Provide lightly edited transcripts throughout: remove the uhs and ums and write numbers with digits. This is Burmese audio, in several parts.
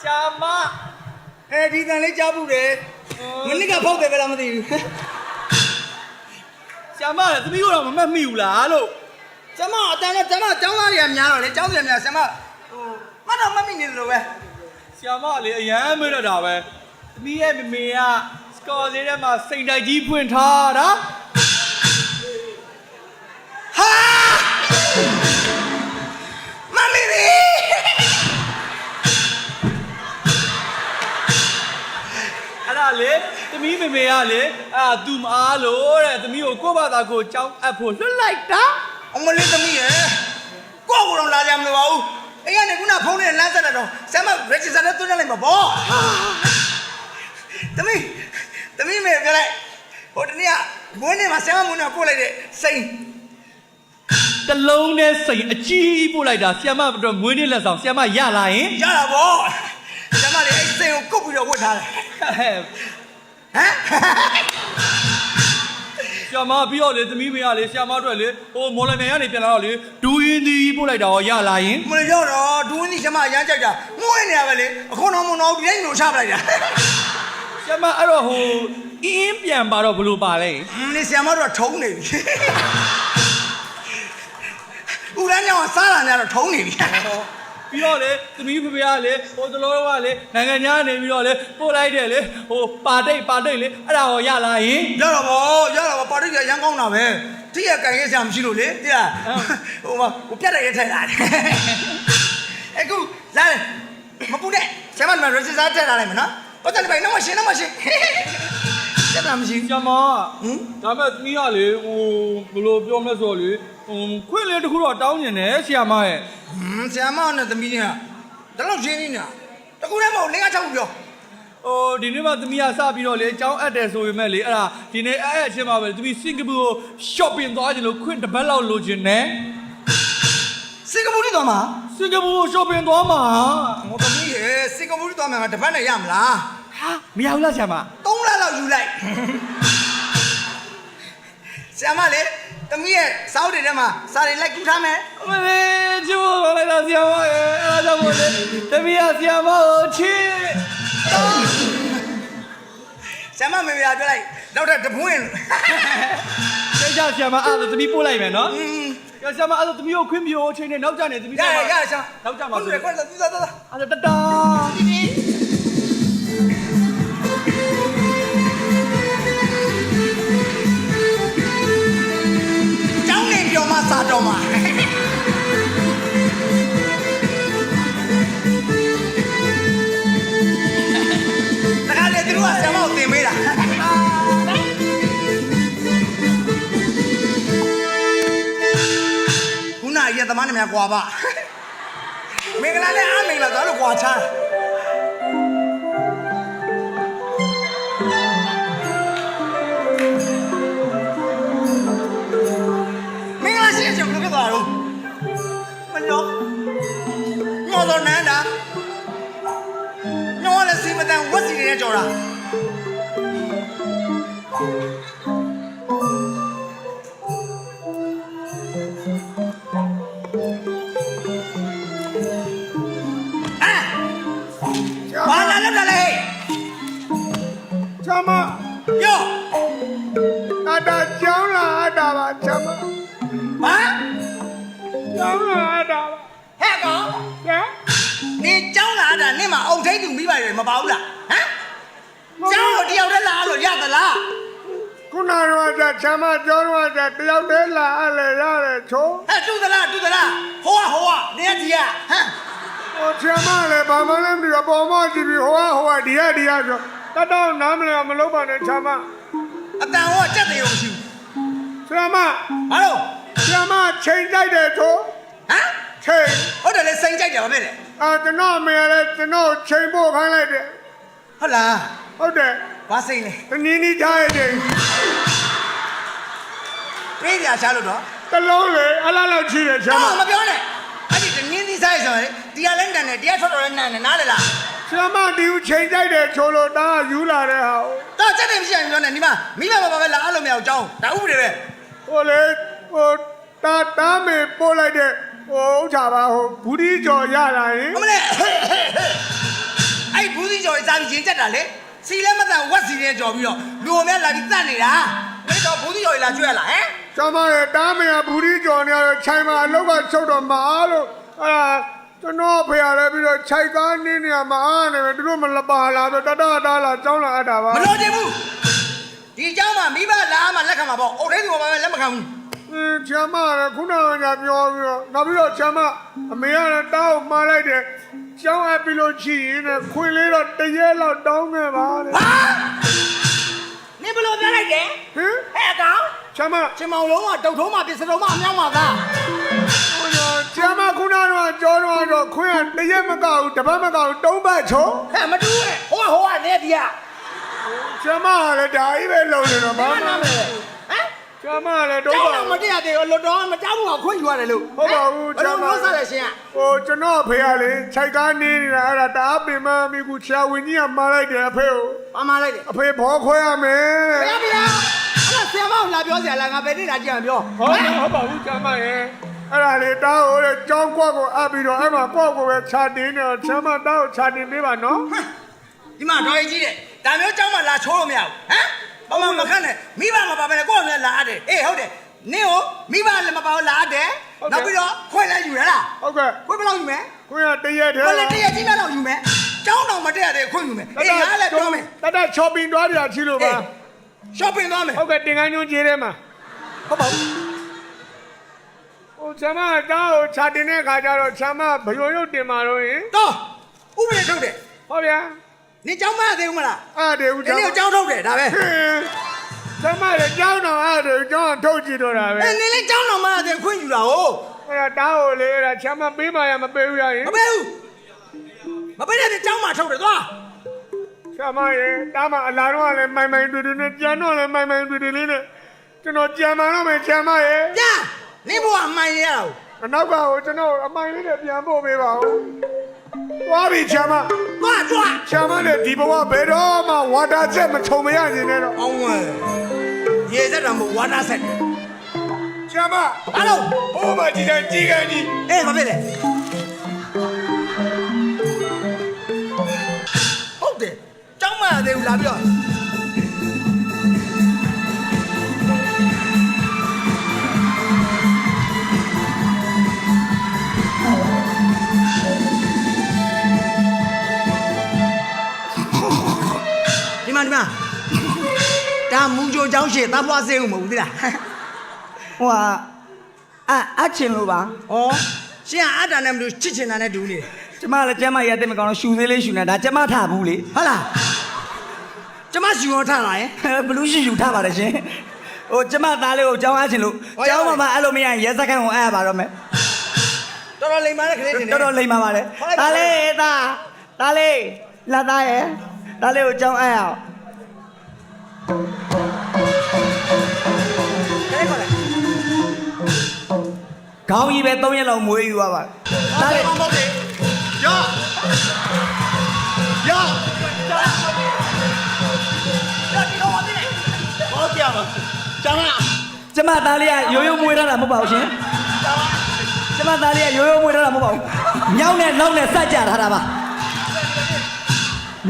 ရှာမဒီတန်လေးကြားဘူးတယ်မနစ်ကဖောက်တယ်ပဲလားမသိဘူးရှာမလည်းသမီးကတော့မမှတ်မိဘူးလားလို့ကျမအတန်းနဲ့ကျမကျောင်းသားတွေကများတော့လေကျောင်းသားတွေများကျမမတော့မမိနေလို့ပဲရှာမလေအရန်မေ့ရတာပဲသမီးရဲ့မေကစကောလေးထဲမှာစိန်တိုက်ကြီးဖွင့်ထားတာဟာမမီရီအဲ့ဒါလေသမီးမေကလေသူမအားလို့တဲ့သမီးကိုကိုယ့်ဘာသာကိုကြောင်းအပ်ဖို့လွတ်လိုက်တာအမလေးသမီးရဲ့ကိုယ့်ကိုယ်တော့လာကြမလို့ပါဘူးအဲ့ကနေခုနဖုန်းနဲ့လမ်းဆက်တော့ဆမ်မ register နဲ့တွန်းလိုက်မှာပေါ့သမီးမေပြောလိုက်ဟိုတနေ့ကမွေးနေ့မှာဆမ်မမွေးနေ့ပို့လိုက်တဲ့စိန်တလုံးနဲ့စိန်အကြီးပို့လိုက်တာဆီယမတော့မွေးနေ့လက်ဆောင်ဆီယမရလာရင်ရတာပေါ့ဆမ်မလေးအဲ့စိန်ကိုကုတ်ပြီးတော့ဝတ်ထားတယ်ဟမ်ဆီယမပြီးတော့လေသမီးမေကလေဆီယမအတွက်လေဟိုမော်လမြိုင်ကနေပြန်လာတော့လေဒူးရင်ဒီပို့လိုက်တာရောရလာရင်မရတော့ဒူးရင်ဒီဆမ်မရမ်းကြိုက်တာမွေးနေရပဲလေအခုတော့မနော်ဒီတိုင်းမျိုးချပလိုက်တာဆီယမအဲ့တော့ဟိုအင်းပြန်ပါတော့ဘလို့ပါလဲနေဆီယမတို့ထုံးနေပြီဦးရမ်းကြောင်စားတာများတော့ထုံးနေပြီပြီးတော့လေသမီးဖေကလေဟိုတလောကလေနိုင်ငံခြားနေပြီးတော့လေပို့လိုက်တယ်လေဟိုပါတိတ်လေအဲ့ဒါရောရလာရင်ရတော့ပါတိတ်ရမ်းကောင်းတာပဲတိရကန်ရဲဆရာမရှိလို့လေတိရဟိုပြတ်တယ်ရဲထိုင်လာတယ်အခုလာမပူနဲ့ဆရာမရစစားတက်လာလိုက်မနော်ပတ်တယ်ပိုင်နောက်မရှင်းတက်လာမရှိဆရာမဒါမဲ့သမီးကလေဟိုဘယ်လိုပြောမလဲဆိုတော့လေခွင့်လေးတခုတော့တောင်းနေတယ်ဆရာမရဲ့ဆရာမနဲ့သမီးကဒါတော့ရှင်းနေတာတခုတည်းမဟုတ်လင်းက6ခုပြောဒီနေ့မှသမီးကစပြီးတော့လေအကြောင်းအပ်တယ်ဆိုပေမဲ့လေအဲ့ဒါဒီနေ့အဲ့အချင်းမှာပဲသမီးစင်ကာပူကို shopping သွားခြင်းလို့ခွင့်တစ်ပတ်လောက်လိုချင်တယ်စင်ကာပူđiသွားမှာစင်ကာပူကို shopping သွားမှာဟိုသမီးရေစင်ကာပူđiသွားမှာတစ်ပတ်နဲ့ရမလားဟာမရဘူးလားဆရာမ3လလောက်ယူလိုက်ဆရာမလေသမီးရဲ့စောက်တွေထဲမှာစာတွေလိုက်ကူးထားမယ်မလေးကျိုးလိုက်တာဆရာမရဲ့အဲ့ဒါကြောင့်မို့လေသမီးကဆရာမကိုချစ်ဆရာမမေပြောလိုက်တော့တပွင့်ကျေးဇူးဆရာမအဲ့ဒါသမီးပို့လိုက်မယ်နော်ဆရာမအဲ့ဒါသမီးကိုခွင့်ပြုအချိန်နဲ့နောက်ကျနေသမီးရဆရာနောက်ကျမှာဆိုခွင့်လာသူသားအဲ့ဒါတတာပြောမစားတော့မှာတခါလေသူတို့ကဆရာမကိုတင်ပေးတာခုနရသမားနဲ့များကွာပါမင်္ဂလာနဲ့အမင်္ဂလာဆိုတော့ကွာချားညောတော့နန်းတာညောလည်းစီမတန်ဝက်စီနေကြော်တာဘာလာလဲချမယောအတာကျောင်းလာအတာပါချမဘာကျောင်းလာအတာပါဟဲ့ကောင်နေကျောင်းလာတာနင့်မှာအုံထိတ်သူမိပါရမပါဘူးလားဟမ်ကျောင်းကိုတယောက်တည်းလာလို့ရသလားခုနကတော့ချမကျောင်းတော့တယောက်တည်းလာအဲ့လေရတယ်ချိုးဟဲ့တူသလားဟိုကနေဒီကဟမ်ဟိုချမလည်းဘာမှလည်းမသိဘူးပေါ်မကြည့်ပြီးဟိုကဒီကဆိုတတော့နားမလဲမလုပ်ပါနဲ့ချမအတန်ဟောကြက်တယ်ရောရှိချမဘာလို့ချမချိန်ကြိုက်တယ်ချိုးဟမ်ချိန်ဟုတ်တယ်လေစိန်ကြိုက်တယ်ဘာဖြစ်လဲကျွန်တော်အမေလည်းကျွန်တော်ချိန်ပို့ခိုင်းလိုက်တယ်ဟုတ်လားဟုတ်တယ်ဘာစိန်လဲတနည်းနည်းထားရတယ်ပြေးကြချားလို့တော့တလုံးလေအလားလောက်ရှိတယ်ချမမပြောနဲ့အဲ့ဒီတနည်းနည်းစားရဆိုရင်ဒီကလည်းတန်တယ်တရားထွက်တော်လည်းနန်းတယ်နားလေလားချမဒီဦးချိန်ကြိုက်တယ်ချိုးလို့တားယူလာတဲ့ဟာတားချက်တယ်မရှိရင်ပြောနေဒီမှာမိဘဘာပဲလာအဲ့လိုမရအောင်ကြောင်းဒါဥပဒေပဲဟိုလေဟိုတားမေပို့လိုက်တဲ့ဟိုဥစ္စာပါဟိုဘူးဒီကျော်ရလာရင်အမလေး ရင်ကျက်တာလေစီလဲမတန်ဝက်စီရဲကြော်ပြီးတော့လူအများလာပြီးတတ်နေတာဒီတော့ဘူးတိကျော်ကြီးလာကျွဲလာဟမ် ကျမရဲ့တားမရဘူးဒီကြော်နေရခြိုင်မှာအလောက်ကချုပ်တော့မအားလို့အဲ့ဒါကျွန်တော်ဖေရလဲပြီးတော့ခြိုက်ကားနေနေမှာအားနေတယ်သူတို့မလပါလာဆိုတတတားလာကြောင်းလာအပ်တာပါ မလို့ချင်ဘူးဒီเจ้าမှာမိဘလာမှလက်ခံမှာပေါ့အုတ်ထဲသူဘာမှလက်မခံဘူး ချမ်းမရခုနကပြောပြီးတော့နောက်ပြီးတော့ချမ်းမအမေကလည်းတောင်းမှားလိုက်တယ်ကျောင်းအပ်ပြီးလို့ချီရင်ခွင်လေးတော့တရေလောက်တောင်းခဲ့ပါတဲ့ ဟာနင်ဘလို့ပြောလိုက်တယ် ဟင် ဟဲ့ကောင် ချမ်းမ ချင်မောင်လုံးကတုတ်ထုံးမှာပြစလုံးမှာအမြောက်မှာသား ချမ်းမခုနကကြောတော့ခွင်ကတရေမကောက်ဘူးတပတ်မကောက်ဘူးတုံးပတ်ချုံ ဟဲ့မတူးနဲ့ဟိုကနေဒီက ချမ်းမလည်းဒါကြီးပဲလုံနေတော့ဘာ ဘာ မှ နာ မ မလဲ လဲ ဟမ် ချမ်းမလည်းတုံး ကျောင်း ပတ် တော့မတရားသေးဘူးလွတ်တော်မကြောက်ဘူးကခွင့်ယူရတယ်လို့ ဟုတ်ပါဘူး ဘယ်လိုလုပ်ဆက်လဲရှင်က ဟိုကျွန်တော်ဖေရလေခြိုက်ကားနေနေတာအဲ့ဒါတအားပင်မမိကူချာဝင်ကြီးကမှားလိုက်တယ်အဖေကို ပါမလိုက်တယ် အဖေဘောခွဲရမယ် ဘယ်ဗျာအဲ့ဒါဆရာမကိုလာပြောစရာလားငါဘယ်နေ့လာကြည့်အောင်ပြော ဟုတ်ပါဘူးချမ်းမရဲ့အဲ့ဒါလေတားဟိုလေကြောင်းကွက်ကိုအပ်ပြီးတော့အဲ့မှာကွက်ကိုပဲခြာတင်နေတော့ချမ်းမတားကိုခြာတင်ပေးပါနော် ဒီမှာတော်ကြီးတဲ့ဒါမျိုးကျောင်းမှာလာချိုးလို့မရဘူးဟမ်ဘာမှမခန့်နဲ့မိဘမပါဘဲနဲ့ကိုယ့်အမေလာအပ်တယ်အေးဟုတ်တယ်နင်းကိုမိဘလည်းမပါဘူးလာအပ်တယ်နောက်ပြီးတော့ခွင့်လည်းယူရလား ဟုတ်ကဲ့ ခွင့်ဘယ်လောက်ယူမလဲ ခွင့်ရတရက်တည်း ဘယ်လဲတရကြီးလောက်ယူမယ်ကျောင်းတော်မတက်ရသေးခွင့်ယူမယ်အေးငါလည်းပြောမယ် တတ် shopping သွားကြချီလို့ပါ shopping သွားမယ် ဟုတ်ကဲ့တင်ကိုင်းညွှန်းကျေးထဲမှာ ဟုတ်ပါဘူး ဟိုချမ်းမတားကိုခြာတင်တဲ့ခါကျတော့ချမ်းမဘယိုရုပ်တင်มาတော့ရင် တော့ဥပဒေထုတ်တယ် ဟုတ်ဗျာ နင်ကျောင်းမရသေးဘူးမလား အဲ့ဒါဦး ဒီနေ့ကျောင်းထုတ်တယ်ဒါပဲ ချမ်းမလည်းကြောင်းတော့အဲ့ဒါကြောင်းထုတ်ကြည့်တော့တာပဲ နင်လည်းကျောင်းတော်မရသေးခွင့်ယူတာဟုတ် အဲ့ဒါတားကိုလေအဲ့ဒါချမ်းမပေးမှရမပေးဘူးရရင် မပေးဘူးမပေးတဲ့ကျောင်းမှာထုတ်တယ်သွား ချမ်းမရဲ့တားမအလာတော့လည်းမိုင်မိုင်တွေ့တွေ့နဲ့ကြံတော့လည်းမိုင်မိုင်တွေ့တွေ့လေးနဲ့ကျွန်တော်ကြံမှတော့မယ်ချမ်းမရဲ့ ပြနင်ဘဝမှန်ရရအောင် အနောက်ကကိုကျွန်တော်အမိုင်လေးနဲ့ပြန်ပို့ပေးပါဦးသွားပြီချမ်းမ သွား ချမ်းမနဲ့ဒီဘဝဘယ်တော့မှဝါတာချက်မထုံမရနေနဲ့တော့ အောင်ဝဲရေစက်တော်မဝါနာဆက် ချမ်းမ ဘာလို့ ဟိုမှာဒီတိုင်းကြီးကန်ကြီး အေးမဖြစ်လေဟုတ်တယ်ကျောင်းမရသေးဘူးလာပြီးတော့ဒီမှာဒါမူကြိုကျောင်းရှေ့တပ်ဖွားစေးဦးမဟုတ်ဘူးသိလား ဟိုကအချင်လို့ပါ ဩရှင်ကအတားနဲ့မလို့ချစ်ချင်တာနဲ့တူနေတယ် ကျမလည်းကျမရက်တဲ့မကောင်းတော့ရှူသေးလေးရှူနေတာဒါကျမထဘူးလေ ဟုတ်လားကျမယူရောထားလာရင် ဘလူးရှူထားပါတယ်ရှင်ဟိုကျမသားလေးကိုကြောင်းအားချင်လို့ကြောင်းမှာအဲ့လိုမရရင်ရဲစခန်းကိုအားရပါတော့မယ် တော်တော်လိမ်မာတဲ့ကလေးတင်နေ တော်တော်လိမ့်ပါပါတယ်သားလေးသားလေးလာသားရဲ့သားလေးကိုကြောင်းအားရအောင် ခဲခေါ်လိုက် ခေါင်းကြီးပဲ3ရက်လောက်မွေးယူသွားပါသားလေး မဟုတ်တယ်ရောရောဒီတော့ဝင်နေဟောပြပါကျောင်းက ကျမသားလေးကရိုးရိုးမွေးထားတာမဟုတ်ပါဘူးရှင်ကျမသားလေးကရိုးရိုးမွေးထားတာမဟုတ်ပါဘူးမြောက်နဲ့လောက်နဲ့စကြထားတာပါ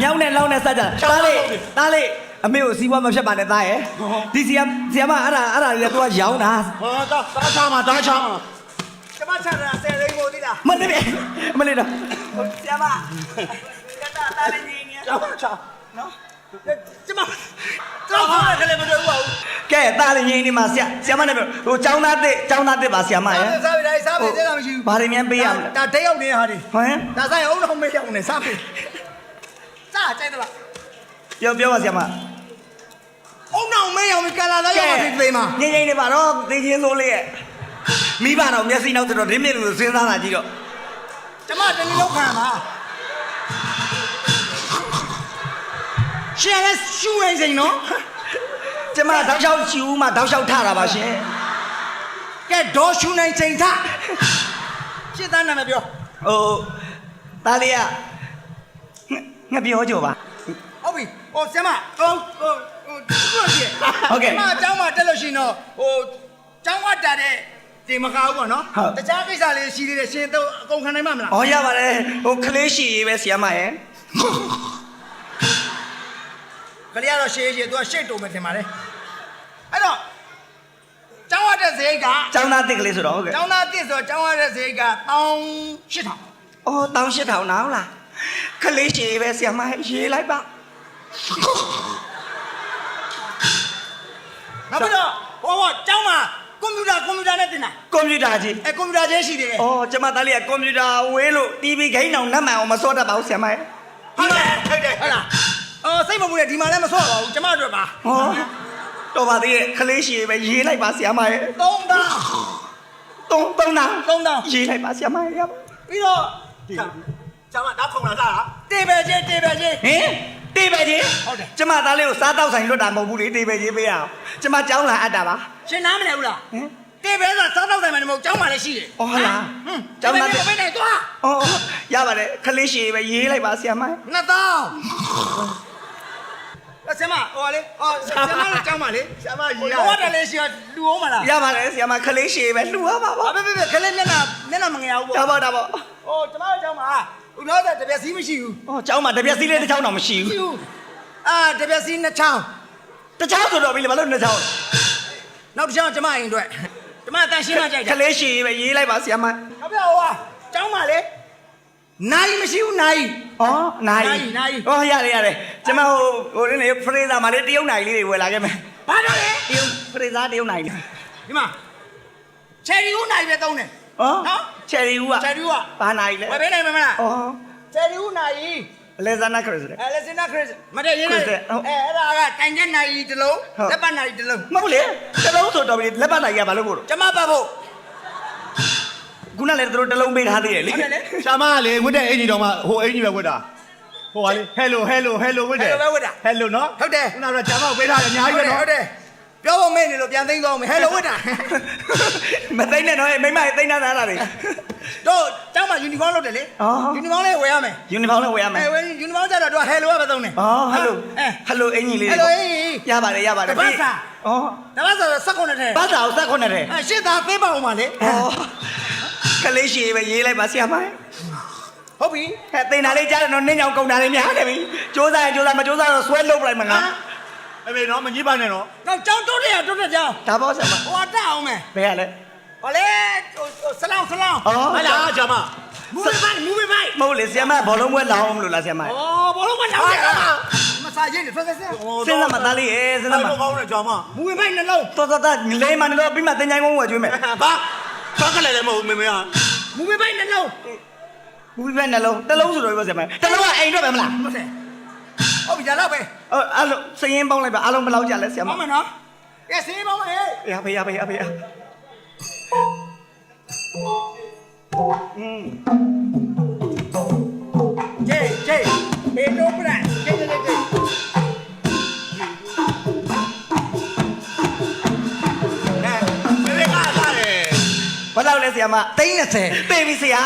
မြောက်နဲ့လောက်နဲ့စကြသားလေးအမေကိုစီးပွားမဖြတ်ပါနဲ့သားရဲ့ဒီစီကမအဲ့ဒါကြီးကသူကရောင်းတာ ဟောတော့တားချမှာကျမချတာဆယ်ရိန်ကိုသိလား မလေးတော့ ဆရာမတားလေးကြီးနေကျောင်းချနော်ကျမတော့ခါကလေးမတွေ့ဘူး ကဲသားလေးငင်းနေမှာဆရာမနဲ့ဟိုចောင်းသားတစ်ပါဆရာမရဲ့ စားပြီဒါစားပြီတဲ့ကမရှိဘူး ဘာတွေများပေးရမလဲ ဒါတက်ရောက်နေဟာဒီ ဟမ် ဒါဆိုင်အောင်တော့မေးရောက်နေစားပြီစားကြိုက်တယ်လား ပြောပါဆရာမ အုံနောက်မေးရောက်ပြီကလာတော့ရောက်ပြီသိမှာ ငင်းနေပါတော့သိချင်းစိုးလေးရဲ့မိဘတော်မျက်စိနောက်တော့ဒင်းမြင့်လို့စဉ်းစားတာကြည့်တော့ ကျမတလီလောက်ခံပါရှယ်လက်ရှူရင်စိန်နော် ကျမတောက်လျှောက်ချူမှတောက်လျှောက်ထတာပါရှင် ကဲဒေါ်ရှူနိုင်စိန်ထရှင်းသားနာမပြော ဟိုသားလေးကငါပြောကြပါ ဟုတ်ပြီဟိုဆရာမဟိုတွေ့ပြီ ဟုတ်ကဲ့ ကျမအเจ้าမတက်လို့ရှိရင်တော့ဟိုเจ้าကတာတဲ့ဒီမကားဘူးပေါ့နော်တခြားကိစ္စလေးရှိသေးတယ်ရှင်တော့အကုန်ခံနိုင်မှာမလား ။အော်ရပါတယ်။ဟိုကလေးရှိရေးပဲဆီယမရဲ့ ကလေးကတော့ရှေးရှေး तू ကရှေ့တုံမယ်ထင်ပါလေအဲ့တော့ကျောင်းရတဲ့ဈေးက ကျောင်းသားတစ်ကလေးဆိုတော့ဟုတ်ကဲ့ ကျောင်းသားတစ်ဆိုကျောင်းရတဲ့ဈေးက18000 အော်18000နားဟုတ်လားခလေးရှည်ပဲဆရာမရေးလိုက်ပါ နောက်ပြီးတော့ဟိုကျောင်းမှာကွန်ပျူတာနဲ့တင်တာ ကွန်ပျူတာကြီး ကွန်ပျူတာချင်းရှိတယ် အော်ကျမသားလေးကကွန်ပျူတာဝေးလို့ TV ဂိမ်းအောင်နတ်မှန်အောင်မစောတတ်ပါဘူးဆရာမရဲ့ ဟုတ်တယ်ဟုတ်လားစိတ်မပူနဲ့ဒီမှာလည်းမဆော့ပါဘူးကျမတို့ပါ ဟောတော်ပါသေးရဲ့ခလေးရှည်ပဲရေးလိုက်ပါဆရာမရဲ့ 3000 3000ရေးလိုက်ပါဆရာမရဲ့ရပါ ပြီးတော့ကျမနောက်ခုံလာစားတာတေပဲချင်း ဟင်တေးပဲကြီး ဟုတ်တယ် ကျမသားလေးကိုစားတော့ဆိုင်လွတ်တာမဟုတ်ဘူးလေတေးပဲကြီးပေးရအောင်ကျမကြောင်းလာအပ်တာပါ ရှင်နားမလဲဘူးလား ဟင် တေပဲဆိုစားတော့တယ်မယ်မဟုတ်ကျောင်းမှာလည်းရှိတယ် အော်ဟုတ်လားကျောင်းသား ပဲနေသွား အော်ရပါတယ်ခလေးရှည်ပဲရေးလိုက်ပါဆရာမရဲ့ 2000ဆရာမဟိုလေဆရာမလည်းကျောင်းမှာလေဆရာမရေးရတော့တယ်လေရှင်လူအောင်မလား ရပါတယ်ဆရာမခလေးရှည်ပဲလှူရပါပါ ပဲခလေးမျက်နှာမငယ်အောင်ပေါ့ ဒါပေါ့ဒါပေါ့ ကျမတို့ကျောင်းမှာဦးလို့တဲ့တပြက်စီးမရှိဘူး အော်ကျောင်းမှာတပြက်စီးလေးတစ်ချောင်းတော့မရှိဘူး ရှိဘူးတပြက်စီး2ချောင်း တစ်ချောင်းဆိုတော့ပြီလေဘာလို့နှစ်ချောင်း နောက်တစ်ချောင်းကျမအိမ်အတွက်ကျမတန်ရှင်းမှကြိုက် ခ တယ် လေးရှည်ပဲရေးလိုက်ပါဆရာမ နောက်ပြဟိုကျောင်းမှာလေနိုင်မရှိဘူးနိုင် အော်နိုင် နိုင် အော်ရတယ်ကျမဟိုနေဖရေဇာမှာလေတရုတ်နိုင်လေးတွေဝယ်လာခဲ့မယ် ဘာလို့လဲ တရုတ်ဖရေဇာတရုတ်နိုင်လေး ဒီမှာချယ်ရီဦးနိုင်ပဲသုံးတယ် အော် နော် ချယ်ရီဦးက ချယ်ရီဦးက ဘာနိုင်လဲ ဝယ်ပေးနိုင်မလား အော် ချယ်ရီဦးနိုင် လေဇာနာခရစ်စ လက်စင်နာခရစ်မတည့်ရေးလိုက်အဲ့ဒါကတိုင်ချက်နိုင်တစ်လုံးလက်ပတ်နိုင်တစ်လုံး မဟုတ်လေတစ်လုံးဆိုတော့ပြီလက်ပတ်နိုင်ရဘာလို့ကိုတော့ ကျမပတ်ဖို့ ခုနလည်းသူတို့တစ်လုံးပေးထားသေးတယ်လေ ဟုတ်တယ်လေ ရှာမကလေဝတ်တဲ့အင်ကြီးတော်မှဟိုအင်ကြီးပဲဝတ်တာဟိုကလေဟယ်လိုဝတ်တယ်ဟယ်လိုနော် ဟုတ်တယ် ခုနကဂျာမကိုပေးထားတယ်အများကြီးပဲနော် ဟုတ်တယ်ပြောဖို့မေ့နေလို့ပြန်သိမ်းသွားမယ်ဟဲ့လိုဝတ်တာ မသိနဲ့တော့မိမသိနေတာလားတွေ တို့ကျောင်းမှာယူနီဖောင်းလုပ်တယ်လေယူနီဖောင်းလေးဝယ်ရမယ် ယူနီဖောင်းလည်းဝယ်ရမယ် ဝယ်ယူနီဖောင်းကြတော့တို့ဟဲ့လိုပဲသုံးတယ် အော်ဟယ်လိုအင်ကြီးလေး ဟဲ့လိုအေး ရပါတယ်အော် တပတ်ဆို19ထဲ ဘာသာကိုစက်ခွနဲ့တယ် ရှစ်သားသေးပါဦးမလေး အော်ခလေးရှည်ပဲရေးလိုက်ပါဆရာမ ဟုတ်ပြီ ဟဲ့တင်တာလေးကြားတယ်နော်နင်းညောင်ကုန်တာလေးများတယ်ပြီစူးစမ်းမစူးစမ်းတော့ဆွဲလုတ်လိုက်မှာငါ အမေနော်မကြီးပါနဲ့နော် တော့ကျောင်းတိုးတဲ့တိုးတဲ့ကျောင်း ဒါပေါ့ဆရာမ ဟိုတက်အောင်မယ် ဘယ်ရလဲ ဟောလေဆလောင်း အော် ဟဲ့လားဂျာမ မူဗိုင်း မဟုတ်လေဆရာမဘောလုံးပွဲလောင်းမလို့လားဆရာမ ဩဘောလုံးမလောင်းရတာမစားရင်ဆက်ဆက် စဉ်းစားမသားလေးရဲ့စဉ်းစားမ ကောင်းတယ်ဂျာမ မူဗိုင်းနှလုံး တော်လေးမနေတော့ပြီးမှတင်ချိုင်းကုန်းဝယ်ကျွေးမယ် ဘာကလည်းမဟုတ်မေမေက မူဗိုင်းနှလုံး ဘူးပဲနှလုံးတစ်လုံးဆိုတော့ပြောဆရာမတစ်လုံးကအိမ်တော့ပဲမလား ဟုတ်တယ်ဟုတ်ပြီဒါတော့ပဲ အဲ့လိုစရင်ပေါင်းလိုက်ပါအားလုံးဘယ်လောက်ကြလဲဆရာမ မမနော်ကဲစေးပါမဟဲ့ ရပါဂျေဘေနိုပရန်ဂျေဘဂျေယ်လောက်လဲဆရာမ30ပေးပြီဆရာ